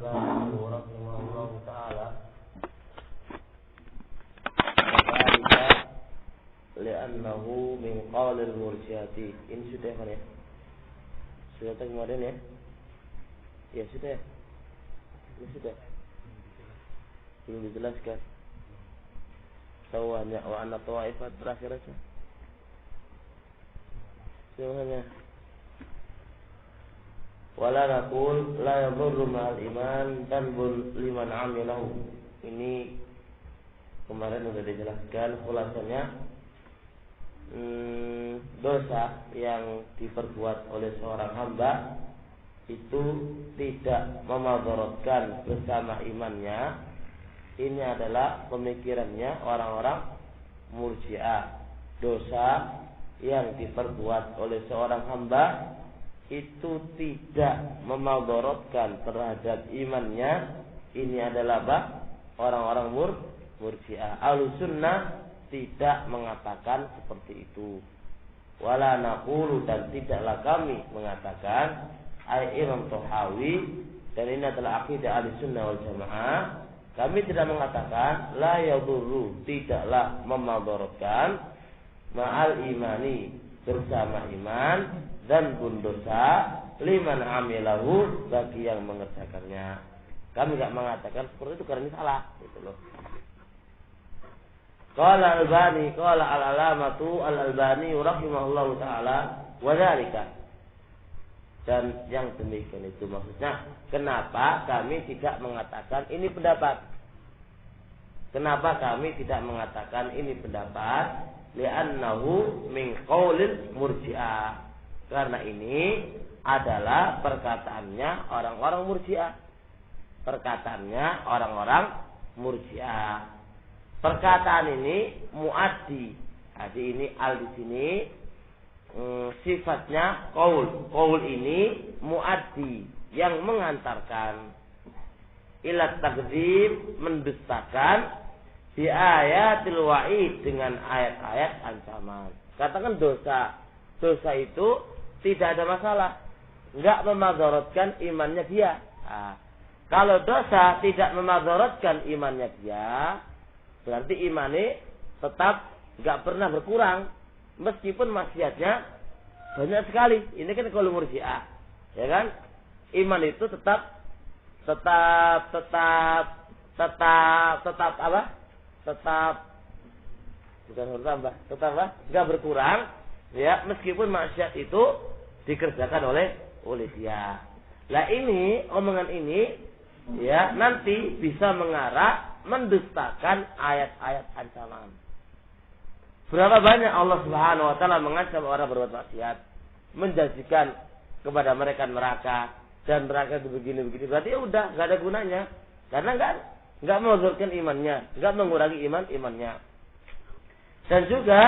al-Albani rahimahullah ta'ala Wadhalika li'annahu min qawlil murji'ati. Ini sudah kan ya? Sudah kemarin ya? Ya sudah. Ini sudah. Belum dijelaskan. Tawahannya wa anna tawaifat terakhir aja. Semuanya. Wala naqul la yadurru ma'al iman tanbul liman amilahu. Ini kemarin sudah dijelaskan khulasanya. Dosa yang diperbuat oleh seorang hamba itu tidak memadaratkan bersama imannya. Ini adalah pemikirannya orang-orang Murji'ah. Dosa yang diperbuat oleh seorang hamba itu tidak memadaratkan terhadap imannya. Ini adalah orang-orang Murji'ah. Ahlussunnah tidak mengatakan seperti itu. Wala naqulu, dan tidaklah kami mengatakan ai Imam Tahawi, dan ini adalah akidah Ahlussunnah wal Jamaah. Kami tidak mengatakan la yadurru, tidaklah memadaratkan ma'al imani, bersama iman, dan dosa liman amilahu, bagi yang mengerjakannya. Kami tidak mengatakan seperti itu karena ini salah, gitu loh. Qala Al-Albani, qala al-alamatu Al-Albani rahimahullahu taala wa dzalika. Dan yang demikian itu maksudnya, kenapa kami tidak mengatakan ini pendapat? Kenapa kami tidak mengatakan ini pendapat? Li'annahu min qaulil Murji'ah. Karena ini adalah perkataannya orang-orang Murji'ah. Perkataannya orang-orang Murji'ah. Perkataan ini muaddi. Jadi ini al di sini sifatnya qaul. Qaul ini muaddi, yang mengantarkan ila takdzib, mendustakan di ayatil wa'id, dengan ayat-ayat ancaman. Katakan dosa. Dosa itu tidak ada masalah, enggak memadaratkan imannya dia. Nah, kalau dosa tidak memadaratkan imannya dia, berarti imannya tetap enggak pernah berkurang, meskipun maksiatnya banyak sekali. Ini kan kalau Murji'ah, ya kan? Iman itu tetap apa? Tetap bukan bertambah, tetap apa? Enggak berkurang, ya, meskipun maksiat itu dikerjakan oleh dia. Lah ini, omongan ini, ya, nanti bisa mengarah mendustakan ayat-ayat ancaman. Berapa banyak Allah Subhanahu wa taala mengancam orang berbuat maksiat, menjanjikan kepada mereka neraka, dan neraka itu begini-begini. Berarti ya udah, enggak ada gunanya. Karena enggak mengurangi imannya, enggak mengurangi imannya. Dan juga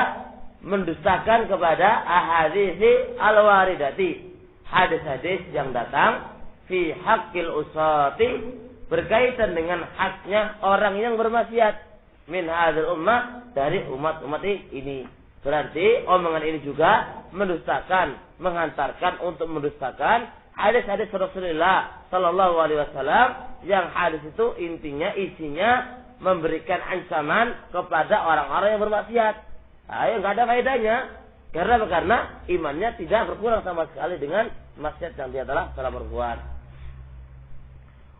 mendustakan kepada ahadits al-waridati, hadis-hadis yang datang fi haqqil usati, berkaitan dengan haknya orang yang bermaksiat, min hadzal ummah, dari umat-umat ini. Berarti omongan ini juga mendustakan, menghantarkan untuk mendustakan hadis-hadis Rasulullah sallallahu alaihi wasallam, yang hadis itu intinya, isinya memberikan ancaman kepada orang-orang yang bermaksiat. Ayo, enggak ada faedahnya. Karena imannya tidak berkurang sama sekali dengan maksiat yang dia telah berbuat.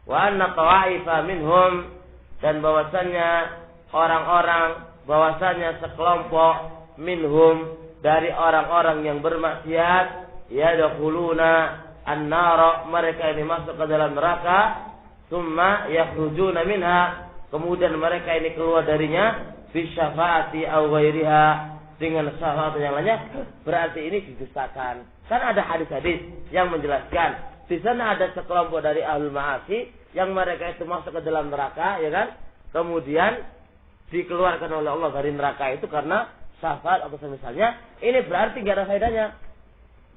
Wa anna tawa'ifa minhum, dan bahwasannya orang-orang, bahwasannya sekelompok minhum, dari orang-orang yang bermaksiat, yadkhuluna an-nar, mereka ini masuk ke dalam neraka, summa yakhrujuna minha, kemudian mereka ini keluar darinya, fi syafaati aw ghairiha, dengan syafaat yang lainnya. Berarti ini didustakan. Kan ada hadis-hadis yang menjelaskan di sana ada sekelompok dari ahlul ma'asi yang mereka itu masuk ke dalam neraka, ya kan? Kemudian dikeluarkan oleh Allah dari neraka itu karena syafaat atau semisalnya. Ini berarti gak ada faedahnya,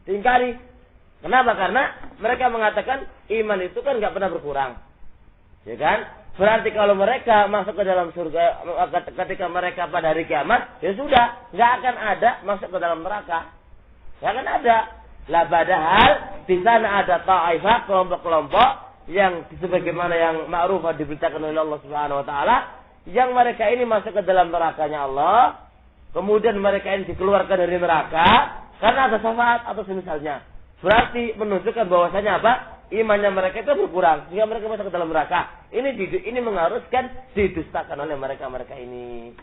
diingkari. Kenapa? Karena mereka mengatakan iman itu kan gak pernah berkurang, ya kan? Berarti kalau mereka masuk ke dalam surga ketika mereka pada hari kiamat, ya sudah, gak akan ada masuk ke dalam neraka, gak akan ada. Lah padahal di sana ada ta'ifah, kelompok-kelompok yang sebagaimana yang ma'rufah diberitakan oleh Allah Subhanahu wa taala, yang mereka ini masuk ke dalam nerakanya Allah, kemudian mereka ini dikeluarkan dari neraka karena ada syafaat atau semisalnya. Berarti menunjukkan bahwasanya apa? Imannya mereka itu berkurang sehingga mereka masuk ke dalam neraka. Ini mengharuskan didustakan oleh mereka ini.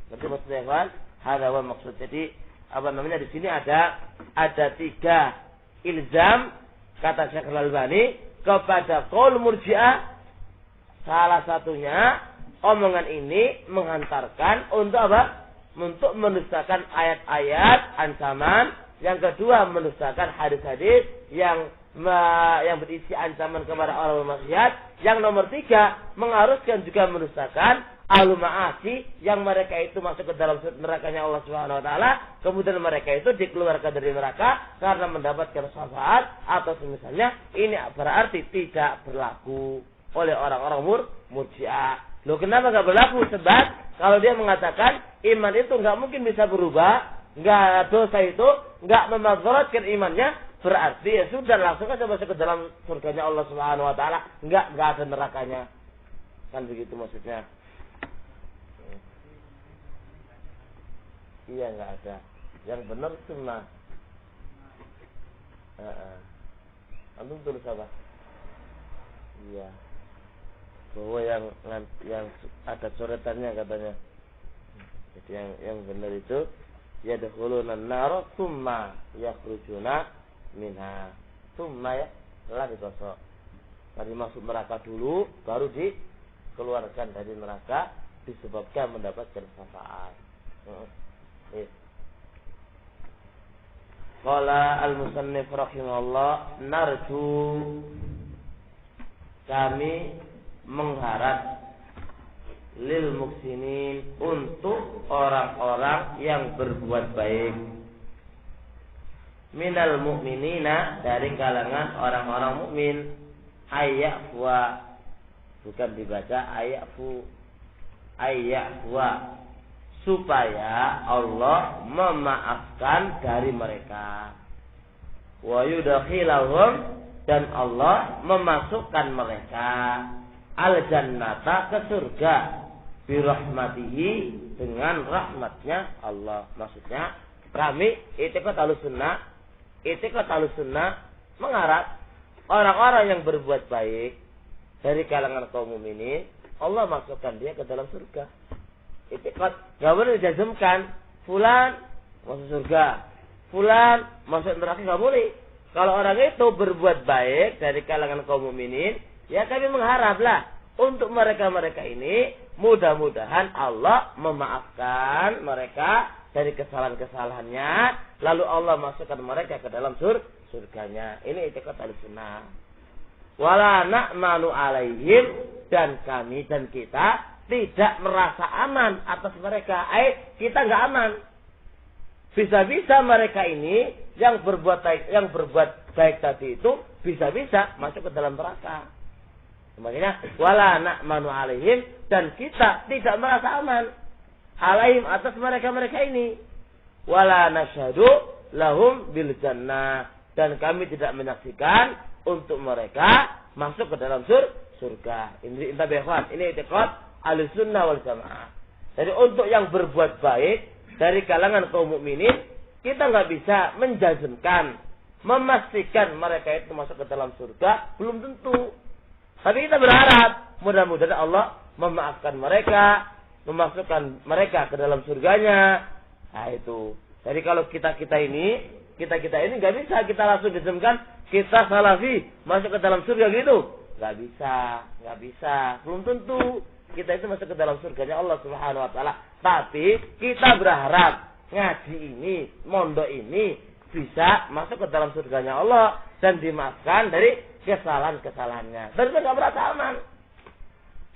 Berarti maksudnya kan? Hada wa maksud. Jadi apa namanya di sini ada 3 ilzam kata Syekh Al-Albani kepada qaul Murji'ah. Salah satunya omongan ini menghantarkan untuk apa? Untuk mendustakan ayat-ayat ancaman. Yang kedua mendustakan hadis-hadis yang berisi ancaman kepada orang bermaksiat. Yang nomor 3 mengharuskan juga mendustakan ahlu ma'asi yang mereka itu masuk ke dalam nerakanya Allah Subhanahu wa taala, kemudian mereka itu dikeluarkan dari neraka karena mendapatkan syafaat atau semisalnya. Ini berarti tidak berlaku oleh orang-orang Murji'ah. Loh, kenapa enggak berlaku? Sebab kalau dia mengatakan iman itu enggak mungkin bisa berubah, enggak, dosa itu enggak memadaratkan imannya, berarti ya sudah langsung aja masuk ke dalam surganya Allah Subhanahu wa taala, enggak ada nerakanya. Kan begitu maksudnya. Iya, enggak ada. Yang benar sunnah. Antum tulis apa? Iya. Bahwa yang ada coretannya katanya. Jadi yang benar itu yadkhuluna an-nar tsumma yakhrujuna minha. Tsumma ya, telah digosok. Tadi masuk neraka dulu baru dikeluarkan dari neraka disebabkan mendapatkan syafaat. Qala al-musannif rahimahullah, narju, kami mengharap lil muksinin, untuk orang-orang yang berbuat baik, minal mu'minina, dari kalangan orang-orang mukmin, ayyafu, bukan dibaca ayyafu, ayyafu, supaya Allah memaafkan dari mereka, wa yudkhilahum, dan Allah memasukkan mereka al-jannata, ke surga, birahmatihi, dengan rahmatnya Allah. Maksudnya kami i'tiqad Ahlussunnah mengharap orang-orang yang berbuat baik dari kalangan kaum mukminin, Allah masukkan dia ke dalam surga. I'tiqad, enggak boleh dijazmkan fulan masuk surga, fulan masuk neraka, enggak boleh. Kalau orang itu berbuat baik dari kalangan kaum mukminin, ya kami mengharaplah untuk mereka-mereka ini mudah-mudahan Allah memaafkan mereka dari kesalahan-kesalahannya, lalu Allah masukkan mereka ke dalam surganya. Ini i'tiqad Ahlussunnah. Wala na'manu alaihim, dan kami dan kita tidak merasa aman atas mereka. Kita enggak aman. Bisa-bisa mereka ini yang berbuat baik tadi itu bisa-bisa masuk ke dalam neraka. Makanya wala na'manu alaihim, dan kita tidak merasa aman alaihim, atas mereka-mereka ini. Wala nasyhadu lahum bil jannah, dan kami tidak menyaksikan untuk mereka masuk ke dalam surga. Ini i'tiqad Ahlussunnah wal Jamaah. Jadi untuk yang berbuat baik dari kalangan kaum mukminin, kita nggak bisa menjazmkan, memastikan mereka itu masuk ke dalam surga, belum tentu. Tapi kita berharap mudah-mudahan Allah memaafkan mereka, memasukkan mereka ke dalam surganya. Nah itu. Jadi kalau kita ini nggak bisa kita langsung jazmkan kita salafi masuk ke dalam surga gitu. Nggak bisa. Belum tentu kita itu masuk ke dalam surganya Allah Subhanahu wa taala. Tapi kita berharap ngaji ini, mondok ini bisa masuk ke dalam surganya Allah dan dimaafkan dari kesalahan-kesalahannya. Dan kita nggak merasa aman.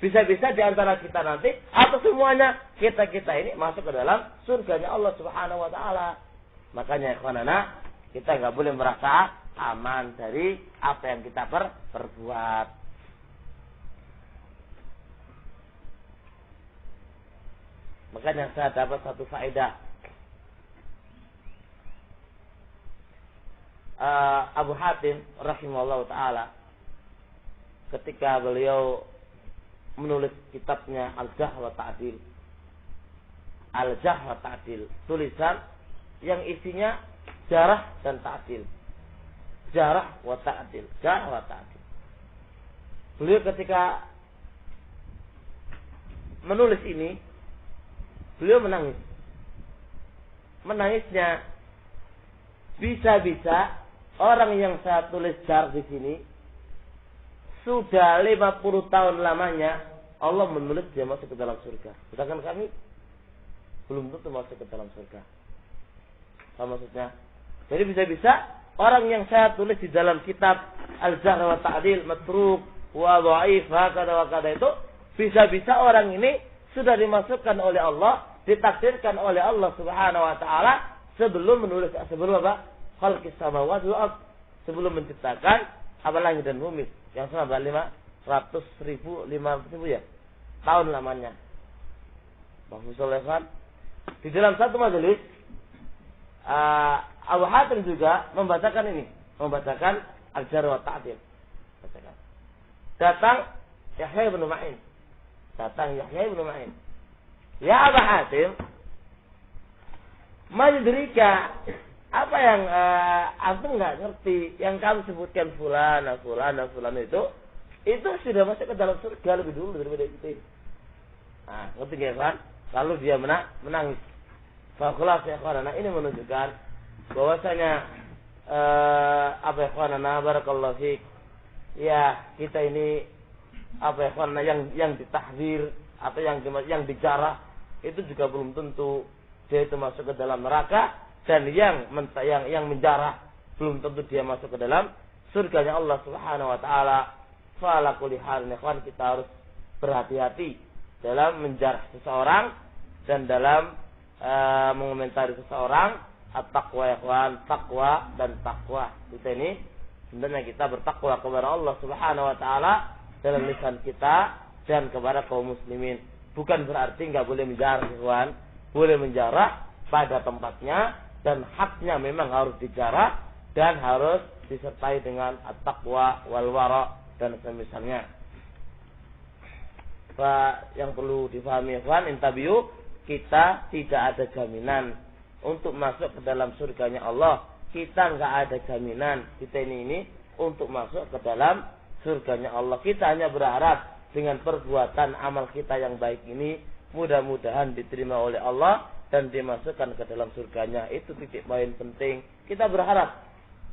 Bisa-bisa di antara kita nanti atau semuanya kita ini masuk ke dalam surganya Allah Subhanahu wa taala. Makanya ikhwanana, kita nggak boleh merasa aman dari apa yang kita perbuat. Makanya saya dapat satu faedah. Abu Hatim rahimahullah ta'ala ketika beliau menulis kitabnya Al-Jarh wa Ta'dil. Al-Jarh wa Ta'dil, tulisan yang isinya jarah dan ta'dil. Jarah wa ta'dil, jarah wa ta'dil. Beliau ketika menulis ini, beliau menangis. Menangisnya bisa-bisa orang yang saya tulis jarh di sini sudah 50 tahun lamanya Allah menulis dia masuk ke dalam surga. Sedangkan kami belum tentu masuk ke dalam surga. Apa maksudnya? Jadi bisa-bisa orang yang saya tulis di dalam kitab Al-Jarh wa Ta'dil, matruk wa dhaif, kada itu, bisa-bisa orang ini sudah dimasukkan oleh Allah, ditakdirkan oleh Allah Subhanahu wa taala sebelum apa? Khalqis samawati wal ardh, sebelum menciptakan apa langit dan bumi yang sama 500.000 ya tahun lamanya. Bagus Sulaiman di dalam satu majelis Abu Hatim juga membacakan Al-Jarh wa Ta'dil. Datang Yahya bin Ma'in. Ya Abu Hatim, majidrika, apa yang antum nggak ngerti yang kamu sebutkan fulan itu sudah masuk ke dalam surga lebih dulu daripada itu. Nah, ngerti nggak kan? Lalu dia menangis. Fakulah ya kawana, ini menunjukkan bahwasanya apa ya kawana, barakallahu fiik. Ya, kita ini apa ya kawana yang ditahzir atau yang dijarah itu juga belum tentu dia itu masuk ke dalam neraka, dan yang menjarah belum tentu dia masuk ke dalam surganya Allah Subhanahu wa taala. Fa ala kulli hal kita harus berhati-hati dalam menjarah seseorang dan dalam mengomentari seseorang. At-taqwa ya kawan, takwa dan takwa. Kita ini sebenarnya kita bertakwa kepada Allah Subhanahu wa taala dalam lisan kita dan kepada kaum muslimin. Bukan berarti enggak boleh menjarah, kawan. Boleh menjarah pada tempatnya dan haknya memang harus dijarah dan harus disertai dengan at-taqwa wal wara dan semisalnya. Yang perlu difahami kawan, intabiu, kita tidak ada jaminan untuk masuk ke dalam surganya Allah. Kita enggak ada jaminan kita ini untuk masuk ke dalam surganya Allah. Kita hanya berharap dengan perbuatan amal kita yang baik ini mudah-mudahan diterima oleh Allah dan dimasukkan ke dalam surganya. Itu titik poin penting. Kita berharap,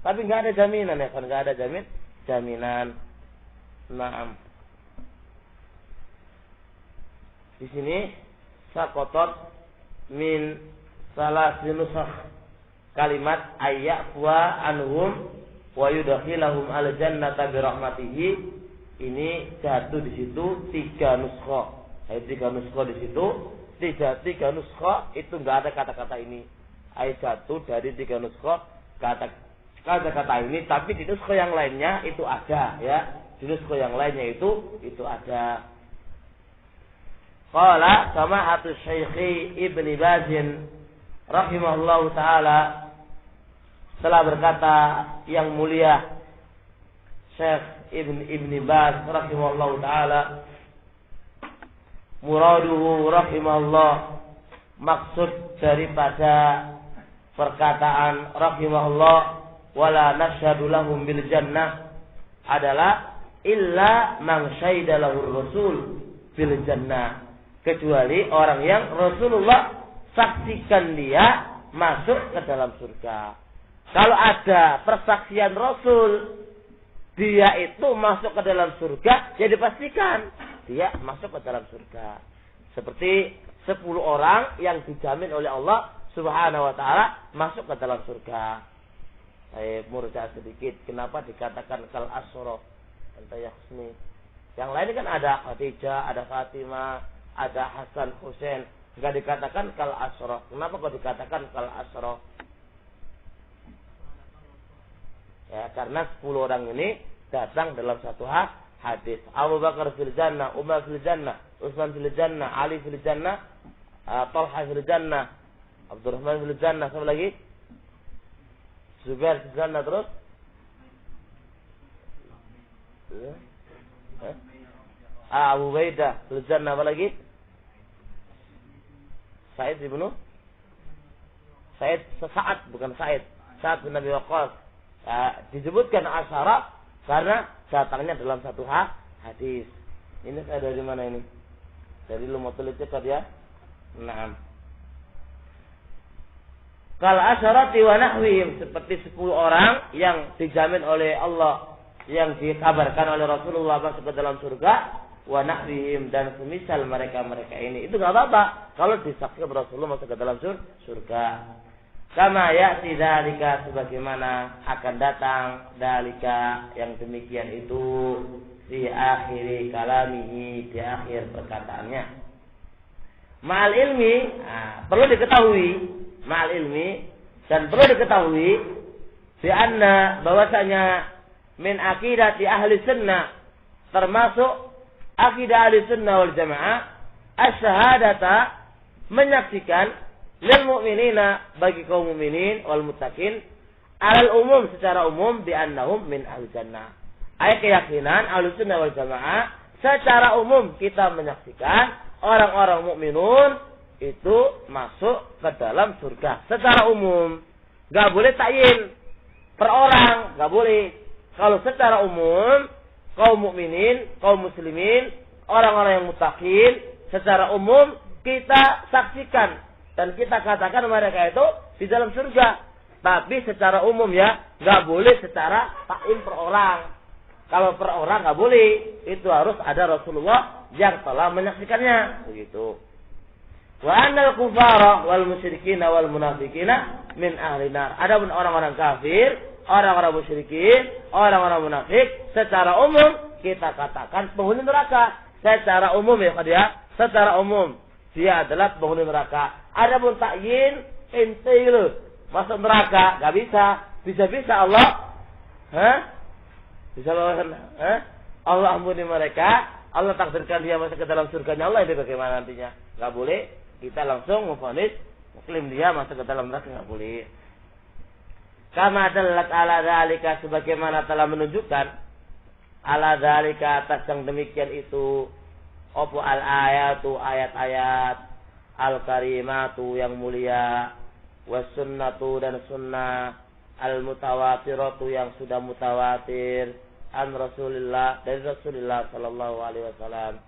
tapi enggak ada jaminan ya kan? Enggak ada jaminan. Naam. Di sini saqatat min salasi nusakh kalimat ayya'wa anhum wa yudkhilahum al jannata bi rahmatihi. Ini jatuh di situ 3 nuskha. Ayat 3 nuskha di situ, 3 nuskha itu enggak ada kata-kata ini. Ayat jatuh dari 3 nuskha kata-kata ini, tapi di nuskha yang lainnya itu ada ya. Di nuskha yang lainnya itu ada. Qala sama'atu Syekh Ibnu Baz rahimahullahu taala, telah berkata yang mulia Syekh Ibnu Baz rahimahullahu taala, muraduhu rahimahullah, maksud daripada perkataan rahimahullah wala nashhadu lahum bil jannah adalah illa man syahida lahu rasul bil jannah, kecuali orang yang Rasulullah saksikan dia masuk ke dalam surga. Kalau ada persaksian Rasul dia itu masuk ke dalam surga, jadi pastikan dia masuk ke dalam surga. Seperti 10 orang yang dijamin oleh Allah Subhanahu wa taala masuk ke dalam surga. Saya murja sedikit, kenapa dikatakan kal asra anta yakhsni? Yang lain kan ada Khadijah, ada Fatimah, ada Hasan, Husain, enggak dikatakan kal asra. Kenapa kok dikatakan kal asra? Ya, karena 10 orang ini datang dalam satu hadis. Abu Bakar fil jannah, Umar fil jannah, Utsman fil jannah, Ali fil jannah, Talha fil jannah, Abdurrahman fil jannah, siapa lagi? Zubair fil jannah, terus Abu Ubaidah fil jannah, apa lagi? Sa'id bukan Sa'id. Sa'ad bin Abi Waqqas. Disebutkan asyara karena datangnya dalam satu hadis. Ini saya dari mana ini? Dari Lumatul I'tiqad ya. Naam. Kal asyarati wa nahwihim, seperti 10 orang yang dijamin oleh Allah, yang dikabarkan oleh Rasulullah masuk ke dalam surga, wa nahwihim, dan semisal mereka-mereka ini. Itu enggak apa-apa kalau disaksikan Rasulullah masuk ke dalam surga. Kama ya'ti dzalika, sebagaimana akan datang dalika yang demikian itu di akhir kalamihi, di akhir perkataannya. Ma'al ilmi, perlu diketahui ma'al ilmi, dan perlu diketahui bi anna, bahwasanya min aqidati ahli sunnah, termasuk akidah ahli sunnah wal jamaah, asyhadata, menyaksikan, lil mu'minina, bagi kaum mukminin, wal muttaqin, alal umum, secara umum, bi annahum min ahli jannah. Ayat keyakinan ahli sunnah wal jamaah, secara umum kita menyaksikan orang-orang mukminun itu masuk ke dalam surga secara umum. Gak boleh takyin per orang, gak boleh. Kalau secara umum kaum mukminin, kaum muslimin, orang-orang yang muttaqin, secara umum kita saksikan dan kita katakan mereka itu di dalam surga. Tapi secara umum ya, gak boleh secara takyin per orang. Kalau per orang gak boleh, itu harus ada Rasulullah yang telah menyaksikannya. Begitu. Wa annal kufara wal musyrikina wal munafiqina min ahli nar. Adapun orang-orang kafir, orang-orang musyrikin, orang-orang munafik, secara umum kita katakan penghuni neraka. Secara umum ya, secara umum dia adalah penghuni neraka. Adapun takyin ente masuk neraka, enggak bisa. Bisa-bisa Allah bisa bawakan Allah ampuni mereka, Allah takdirkan dia masuk ke dalam surganya Allah, itu bagaimana nantinya? Enggak boleh kita langsung memvonis muslim dia masuk ke dalam neraka, enggak boleh. Kama dallat ala dzalika, sebagaimana telah menunjukkan ala dzalika, atas yang demikian itu, opo al ayatu, ayat-ayat, al karimatu, yang mulia, was sunnatu, dan sunnah, al mutawatiratu, yang sudah mutawatir, an Rasulillah, dari Rasulullah sallallahu alaihi wasallam.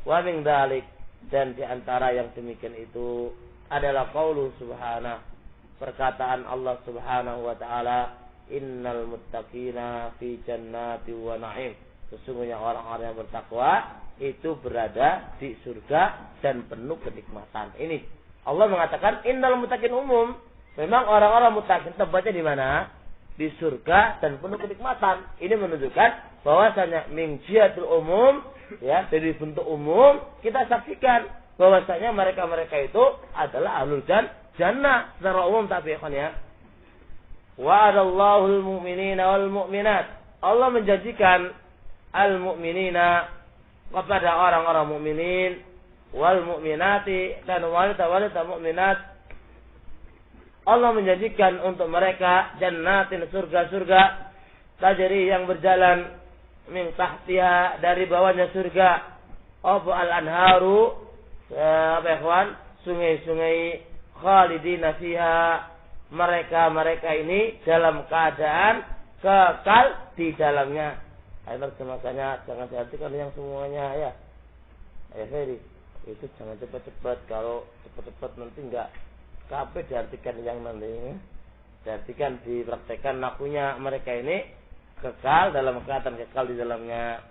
Wa min dzalik, dan di antara yang demikian itu adalah qaulu subhanahu, perkataan Allah subhanahu wa ta'ala, innal muttaqina fi jannati wa na'im, sesungguhnya orang-orang yang bertakwa itu berada di surga dan penuh kenikmatan. Ini Allah mengatakan innal muttaqin umum. Memang orang-orang muttaqin tempatnya di mana? Di surga dan penuh kenikmatan. Ini menunjukkan bahwasanya min jihatul umum, ya, dari bentuk umum kita saksikan bahwasanya mereka-mereka itu adalah ahlul jannah secara umum. Tapi ya, wa'adallahu al-mu'minina wal mu'minat, Allah menjanjikan al-mu'minina kepada orang-orang mukminin, wal mu'minati, dan wanita-wanita mukminat. Allah menjanjikan untuk mereka jannatin, surga-surga, tajri, yang berjalan, min tahtiha, dari bawahnya surga, al-anharu, sungai-sungai, khalidina fiha, mereka ini dalam keadaan kekal di dalamnya. Ayo terjemahkannya, jangan diartikan yang semuanya ya. Ferry, itu jangan cepat-cepat, kalau cepat-cepat nanti enggak kabeh diartikan yang nanti. Diartikan, dipraktekkan nakunya, mereka ini kekal dalam keadaan kekal di dalamnya.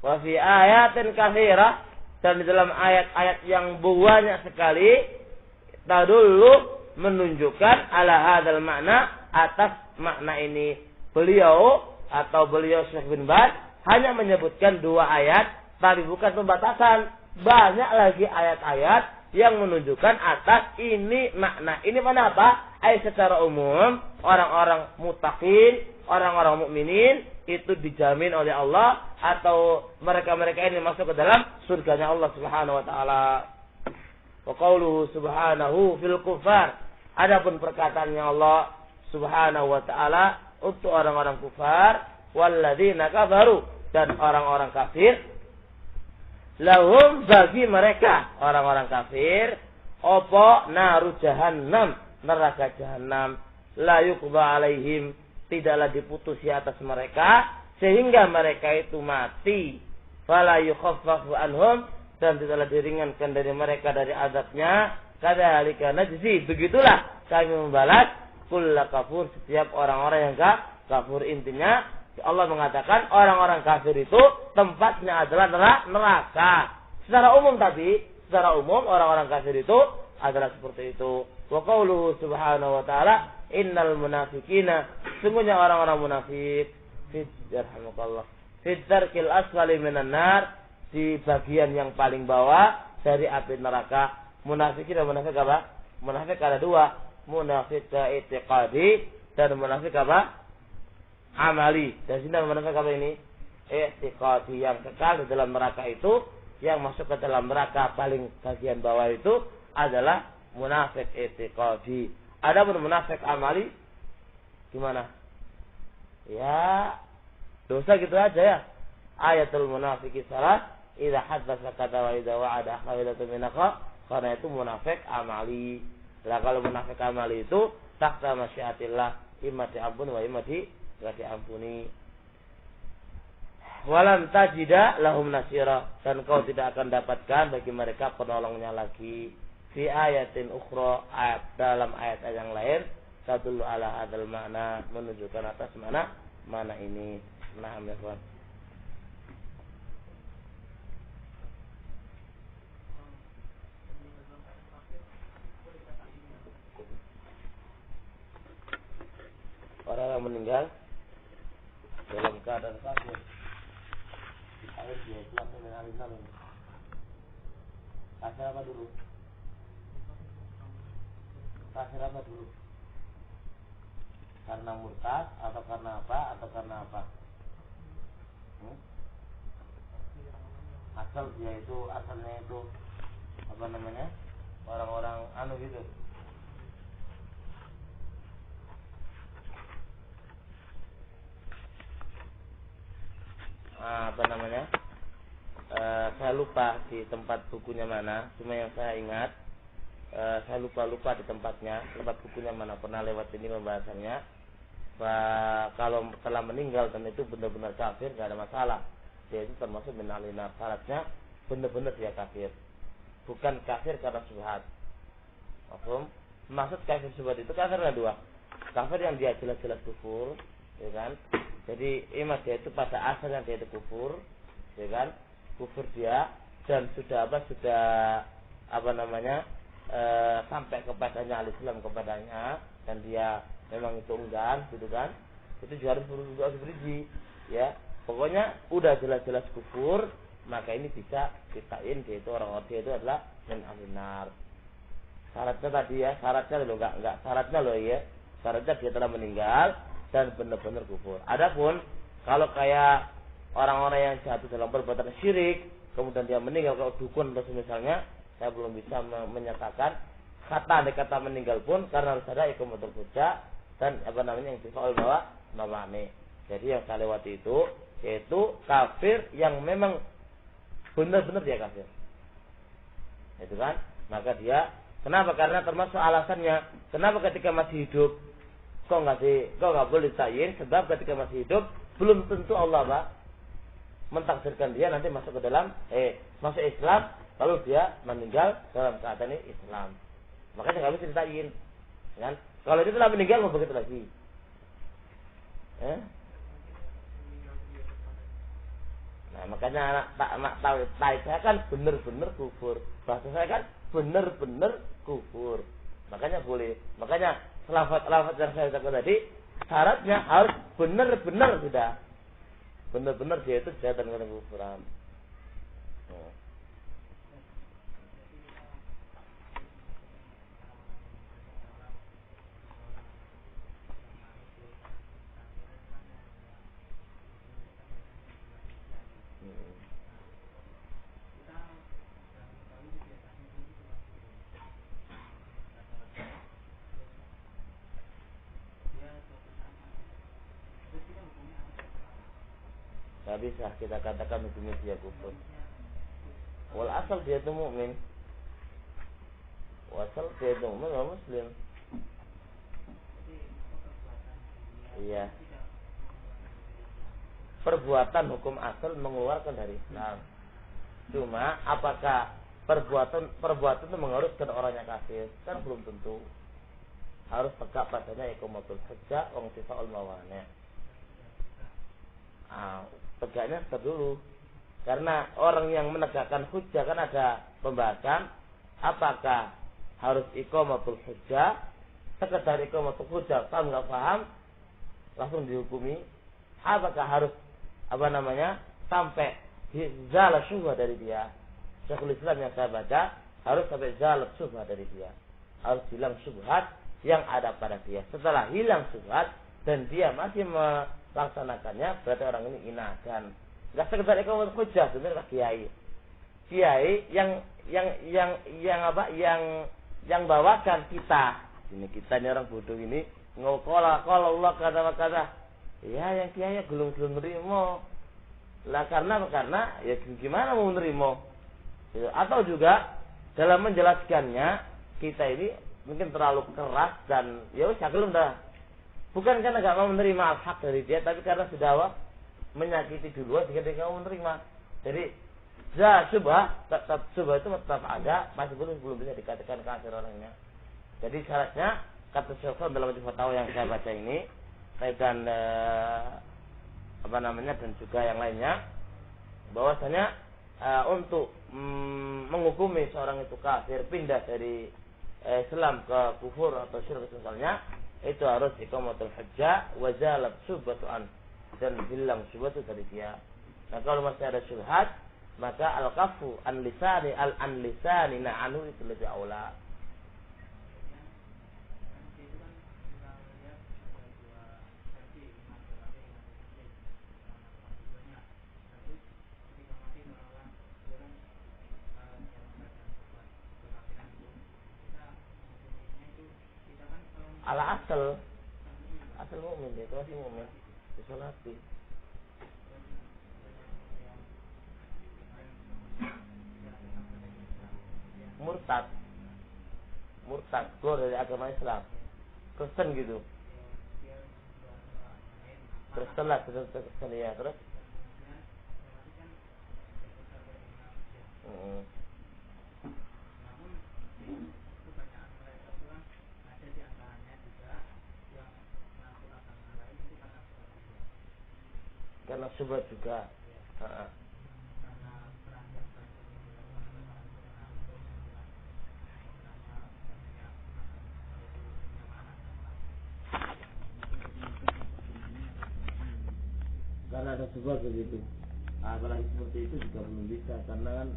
Wa fi ayatin katsirah, dan di dalam ayat-ayat yang banyak sekali, tadullu, menunjukkan ala hadzal makna, atas makna ini. Beliau Syekh bin Baz hanya menyebutkan 2 ayat, tapi bukan pembatasan. Banyak lagi ayat-ayat yang menunjukkan atas ini makna. Ini mana apa? Secara umum orang-orang muttaqin, orang-orang mukminin itu dijamin oleh Allah, atau mereka-mereka ini masuk ke dalam surganya Allah Subhanahu wa taala. Wa qauluhu subhanahu fil kufar, adapun perkataannya Allah Subhanahu wa taala untuk orang-orang kufar, walladzina kafaru, dan orang-orang kafir, lahum bagi mereka orang-orang kafir opo naru jahannam, neraka jahannam, la yuqda alaihim, tidaklah diputusi atas mereka sehingga mereka itu mati, fala yukhaffafu anhum, dan tidaklah diringankan dari mereka dari azabnya. Kadzalika najzi, begitulah kami membalas kulla kafur, setiap orang-orang yang kafir. Intinya Allah mengatakan orang-orang kafir itu tempatnya adalah neraka. Secara umum orang-orang kafir itu adalah seperti itu. Wa qauluhu subhanahu wa ta'ala, innal munafiqina, sungguhnya orang-orang munafik fi darkil asfali minan nar, di bagian yang paling bawah dari api neraka. Munafik dan munafik apa? Munafik ada dua, munafik i'tiqadi dan munafik apa? Amali. Dan sini munafik apa ini? I'tiqadi, yang kekal di dalam neraka itu, yang masuk ke dalam neraka paling bagian bawah itu adalah munafik i'tiqadi. Adapun munafik amali gimana? Ya, dosa gitu aja ya. Ayatul munafiki salat, idza haddatsa kata wa idza wa'ada akhlafatu minaka, karena itu munafik amali. Lah kalau munafik amali itu tahta masyiatillah, imma diampun wa imma enggak diampuni. Walam tajida lahum nasira, dan kau tidak akan dapatkan bagi mereka penolongnya lagi. Fi ayatin ukhra, ayat dalam ayat yang lain, tadullu ala hadzal makna, menunjukkan atas mana ini. Nah, ya kawan. Orang yang meninggal dalam keadaan kafir, air dia itu langsung dengan alisan. Kafir apa dulu? Kafir apa dulu? Karena murtad atau karena apa? Atau karena apa? Asal dia itu, asalnya itu apa namanya? Orang-orang anu gitu. Apa namanya? Saya lupa di tempat bukunya mana. Cuma yang saya ingat, saya lupa di tempatnya, tempat bukunya mana, pernah lewat ini pembahasannya. Kalau telah meninggal dan itu benar-benar kafir, nggak ada masalah. Dia itu termasuk minalina. Syaratnya benar-benar dia kafir, bukan kafir karena syubhat. Maksud kafir syubhat itu kafirnya dua. Kafir yang dia jelas-jelas kufur, ya kan? Jadi iman dia itu pada asalnya dia itu kufur, ya kan? Kufur dia dan sudah sampai kepadanya al-Islam kepadanya, dan dia memang itu enggan, gitu kan? Itu juga harus beriji, ya. Pokoknya udah jelas-jelas kufur, maka ini bisa ditain dia itu orang-orang dia itu adalah min ahlinar. Syaratnya tadi ya, syaratnya dia telah meninggal dan benar-benar kufur. Adapun kalau kayak orang-orang yang jatuh dalam perbuatan syirik, kemudian dia meninggal kalau dukun atau misalnya, saya belum bisa menyatakan kata meninggal pun, karena harus ada iqamatul hujjah dan yang difaul bahwa namane. Jadi yang saya lewati itu yaitu kafir yang memang benar-benar dia kafir. Itu kan? Maka dia, kenapa? Karena termasuk alasannya kenapa ketika masih hidup kok nggak boleh tayin, sebab ketika masih hidup belum tentu Allah mentakdirkan dia nanti masuk ke dalam masuk Islam, lalu dia meninggal dalam keadaan Islam. Makanya nggak bisa ditain, kan? Kalau dia telah meninggal mau begitu lagi. Nah, makanya anak tahu saya kan benar-benar kufur. Bahasa saya kan benar-benar kufur. Makanya boleh. Makanya lafaz yang saya ucapkan tadi, syaratnya harus benar-benar sudah. Benar-benar dia itu sudah dengan kufuran. Gak bisa kita katakan hukumnya dia kufur. Wal asal dia itu mukmin. Wasal dia itu mukmin atau muslim. Iya. Perbuatan hukum asal mengeluarkan dari Islam. Cuma apakah perbuatan itu mengharuskan orangnya kafir? Kan belum tentu. Harus tegak padanya iqamatul hujjah wa intifa'ul mawani'. Tegaknya dulu. Karena orang yang menegakkan hujjah kan ada pembahasan apakah harus iqamatul hujjah, sekedar iqamatul hujjah paham enggak paham langsung dihukumi, apakah harus sampai zalat syubhah dari dia. Syekhul Islam yang saya baca harus sampai zalat syubhah dari dia, harus hilang syubhat yang ada pada dia. Setelah hilang syubhat dan dia masih melaksanakannya, berarti orang ini inadan. Enggak sekedar iqamatul hujjah, sebenarnya kiai yang bawakan kita. Ini kita ini orang bodoh ini ngokola kalau Allah kata. Ya yang kiai belum nerimo. Lah karena ya gimana mau nerimo? Atau juga dalam menjelaskannya kita ini mungkin terlalu keras dan ya wis belum dah. Bukan karena enggak mau menerima hak dari dia, tapi karena sudah menyakiti duluan sehingga dia enggak mau menerima. Jadi syubhah itu tetap ada, masih belum bisa dikatakan kafir orangnya. Jadi syaratnya kata Syekh dalam fatwa yang saya baca ini dan dan juga yang lainnya bahwasanya untuk menghukumi seorang itu kafir pindah dari Islam ke kufur atau syirik misalnya itu harus iqamatul hujjah wa zalat syubhatu an dan hilang syubhatu dari dia. Nah kalau masih ada syubhat maka al-kafu an lisani na'anu itu lebih aula. Ala asal mukmin itu masih mukmin disolati. Murtad keluar dari agama Islam, Kristen gitu. Kristen ya terus. Karena syubhat juga. Karena ada syubhat begitu. Apalagi seperti itu juga belum bisa karena kan